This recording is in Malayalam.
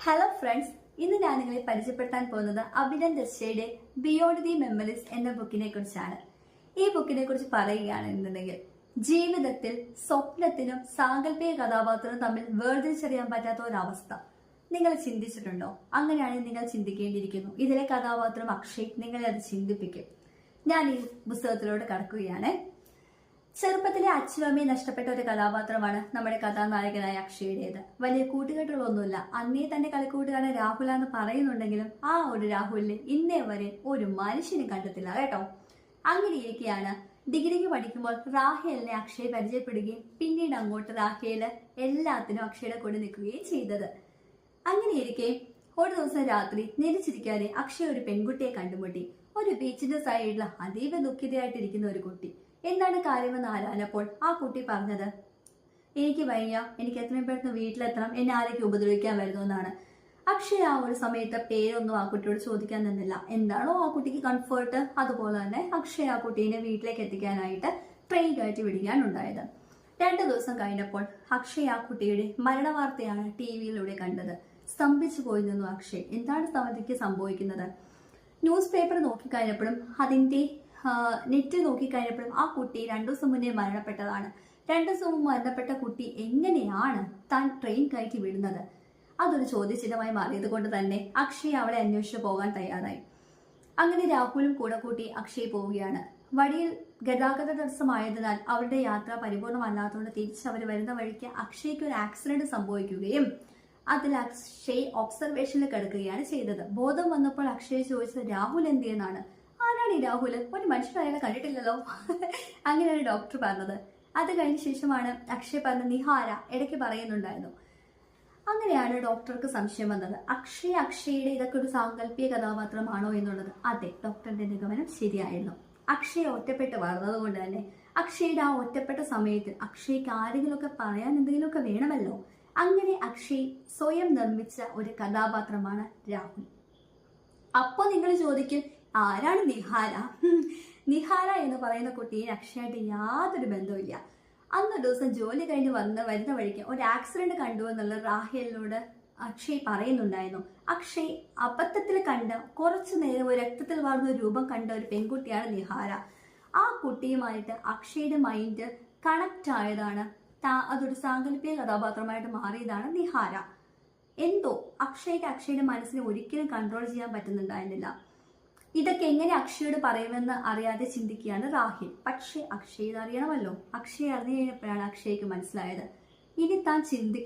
ഹലോ ഫ്രണ്ട്സ്, ഇന്ന് ഞാൻ നിങ്ങളെ പരിചയപ്പെടുത്താൻ പോകുന്നത് അഭിനന്ദ് ദശയുടെ ബിയോണ്ട് ദി മെമ്മറീസ് എന്ന ബുക്കിനെ കുറിച്ചാണ്. ഈ ബുക്കിനെ കുറിച്ച് പറയുകയാണെന്നുണ്ടെങ്കിൽ ജീവിതത്തിൽ സ്വപ്നത്തിനും സാങ്കല്പിക കഥാപാത്രവും തമ്മിൽ വേർതിരിച്ചറിയാൻ പറ്റാത്ത ഒരവസ്ഥ നിങ്ങൾ ചിന്തിച്ചിട്ടുണ്ടോ? അങ്ങനെയാണെങ്കിൽ നിങ്ങൾ ചിന്തിക്കേണ്ടിയിരിക്കുന്നു. ഇതിലെ കഥാപാത്രം അക്ഷയ് നിങ്ങളെ അത് ചിന്തിപ്പിക്കും. ഞാൻ ഈ പുസ്തകത്തിലോട്ട് കടക്കുകയാണ്. ചെറുപ്പത്തിലെ അച്ഛനും അമ്മയും നഷ്ടപ്പെട്ട ഒരു കഥാപാത്രമാണ് നമ്മുടെ കഥാനായകനായ അക്ഷയുടേത്. വലിയ കൂട്ടുകെട്ടുകളൊന്നുമില്ല. അന്നേ തന്നെ കളിക്കൂട്ടുകാരൻ രാഹുലാന്ന് പറയുന്നുണ്ടെങ്കിലും ആ ഒരു രാഹുലിനെ ഇന്നേ വരെ ഒരു മനുഷ്യനും കണ്ടെത്തില്ല കേട്ടോ. അങ്ങനെ ഇരിക്കെയാണ് ഡിഗ്രിക്ക് പഠിക്കുമ്പോൾ റാഹേലിനെ അക്ഷയ് പരിചയപ്പെടുകയും പിന്നീട് അങ്ങോട്ട് റാഹേല് എല്ലാത്തിനും അക്ഷയുടെ കൂടെ നിൽക്കുകയും ചെയ്തത്. അങ്ങനെ ഇരിക്കെ ഒരു ദിവസം രാത്രി നിരിച്ചിരിക്കാതെ അക്ഷയ് ഒരു പെൺകുട്ടിയെ കണ്ടുമുട്ടി. ഒരു ബീച്ചിന്റെ സൈഡിൽ അതീവ ദുഃഖിതയായിട്ടിരിക്കുന്ന ഒരു കുട്ടി. എന്താണ് കാര്യമെന്ന് ആരാഞ്ഞപ്പോൾ ആ കുട്ടി പറഞ്ഞത്, എനിക്ക് വയ്യ, എനിക്ക് എത്രയും പെട്ടെന്ന് വീട്ടിലെത്തണം, എന്നെ ആരൊക്കെ ഉപദ്രവിക്കാൻ വരുന്നു എന്നാണ്. അക്ഷയ് ആ ഒരു സമയത്ത് പേരൊന്നും ആ കുട്ടിയോട് ചോദിക്കാൻ നിന്നില്ല. എന്താണോ ആ കുട്ടിക്ക് കംഫർട്ട്, അതുപോലെ തന്നെ അക്ഷയ് ആ കുട്ടീനെ വീട്ടിലേക്ക് എത്തിക്കാനായിട്ട് ട്രെയിൻ കയറ്റി വിടുകയാണ് ഉണ്ടായത്. 2 ദിവസം കഴിഞ്ഞപ്പോൾ അക്ഷയ് ആ കുട്ടിയുടെ മരണവാർത്തയാണ് TV-യിലൂടെ കണ്ടത്. സ്തംഭിച്ചു പോയി നിന്നു അക്ഷയ്. എന്താണ് തനിക്ക് സംഭവിക്കുന്നത്? ന്യൂസ് പേപ്പർ നോക്കിക്കഴിഞ്ഞപ്പോഴും അതിന്റെ നെറ്റ് നോക്കിക്കഴിഞ്ഞപ്പോഴും ആ കുട്ടി 2 ദിവസം മുന്നേ മരണപ്പെട്ടതാണ്. 2 ദിവസം മുമ്പ് മരണപ്പെട്ട കുട്ടി എങ്ങനെയാണ് താൻ ട്രെയിൻ കയറ്റി വിടുന്നത്? അതൊരു ചോദ്യചിഹ്നമായി മാറിയത് കൊണ്ട് തന്നെ അക്ഷയ് അവളെ അന്വേഷിച്ച് പോകാൻ തയ്യാറായി. അങ്ങനെ രാഹുലും കൂടെ കൂട്ടി അക്ഷയ് പോവുകയാണ്. വഴിയിൽ ഗതാഗത തടസ്സമായതിനാൽ അവരുടെ യാത്ര പരിപൂർണമല്ലാത്തതുകൊണ്ട് തിരിച്ച് അവർ വരുന്ന വഴിക്ക് അക്ഷയ്ക്ക് ഒരു ആക്സിഡന്റ് സംഭവിക്കുകയും അതിൽ അക്ഷയ് ഒബ്സർവേഷനിൽ കിടക്കുകയാണ് ചെയ്തത്. ബോധം വന്നപ്പോൾ അക്ഷയ് ചോദിച്ചത് രാഹുൽ എന്തിയെന്നാണ്. ആരാണ് ഈ രാഹുൽ? ഒരു മനുഷ്യൻ അയാളെ കണ്ടിട്ടില്ലല്ലോ. അങ്ങനെയാണ് ഡോക്ടർ പറഞ്ഞത്. അത് കഴിഞ്ഞ ശേഷമാണ് അക്ഷയ് പറഞ്ഞ നിഹാര ഇടയ്ക്ക് പറയുന്നുണ്ടായിരുന്നു. അങ്ങനെയാണ് ഡോക്ടർക്ക് സംശയം വന്നത്. അക്ഷയുടെ ഇതൊക്കെ ഒരു സാങ്കല്പിക കഥാപാത്രമാണോ എന്നുള്ളത്. അതെ, ഡോക്ടറിന്റെ നിഗമനം ശരിയായിരുന്നു. അക്ഷയ് ഒറ്റപ്പെട്ട് വളർന്നത് കൊണ്ട് തന്നെ അക്ഷയുടെ ആ ഒറ്റപ്പെട്ട സമയത്ത് അക്ഷയ്ക്ക് ആരെങ്കിലുമൊക്കെ പറയാൻ എന്തെങ്കിലുമൊക്കെ വേണമല്ലോ. അങ്ങനെ അക്ഷയ് സ്വയം നിർമ്മിച്ച ഒരു കഥാപാത്രമാണ് രാഹുൽ. അപ്പൊ നിങ്ങൾ ചോദിക്കും, ആരാണ് നിഹാര? നിഹാര എന്ന് പറയുന്ന കുട്ടിയെ അക്ഷയായിട്ട് യാതൊരു ബന്ധവുമില്ല. അന്നൊരു ദിവസം ജോലി കഴിഞ്ഞ് വരുന്ന വഴിക്ക് ഒരു ആക്സിഡന്റ് കണ്ടു എന്നുള്ള റാഹേലിനോട് അക്ഷയ് പറയുന്നുണ്ടായിരുന്നു. അക്ഷയ് അബദ്ധത്തിൽ കണ്ട കുറച്ചു നേരം ഒരു രക്തത്തിൽ വാർന്ന രൂപം കണ്ട ഒരു പെൺകുട്ടിയാണ് നിഹാര. ആ കുട്ടിയുമായിട്ട് അക്ഷയുടെ മൈൻഡ് കണക്ട് ആയതാണ്. അതൊരു സാങ്കല്പിക കഥാപാത്രമായിട്ട് മാറിയതാണ് നിഹാര. എന്തോ അക്ഷയുടെ മനസ്സിനെ ഒരിക്കലും കൺട്രോൾ ചെയ്യാൻ പറ്റുന്നുണ്ടായിരുന്നില്ല. ഇതൊക്കെ എങ്ങനെ അക്ഷയോട് പറയുമെന്ന് അറിയാതെ ചിന്തിക്കുകയാണ് റാഹിൽ. പക്ഷെ അക്ഷയ് അറിയണമല്ലോ. അക്ഷയ് അറിഞ്ഞു കഴിഞ്ഞപ്പോഴാണ് അക്ഷയ്ക്ക് മനസ്സിലായത്, ഇനി താൻ ചിന്തിക്കുന്ന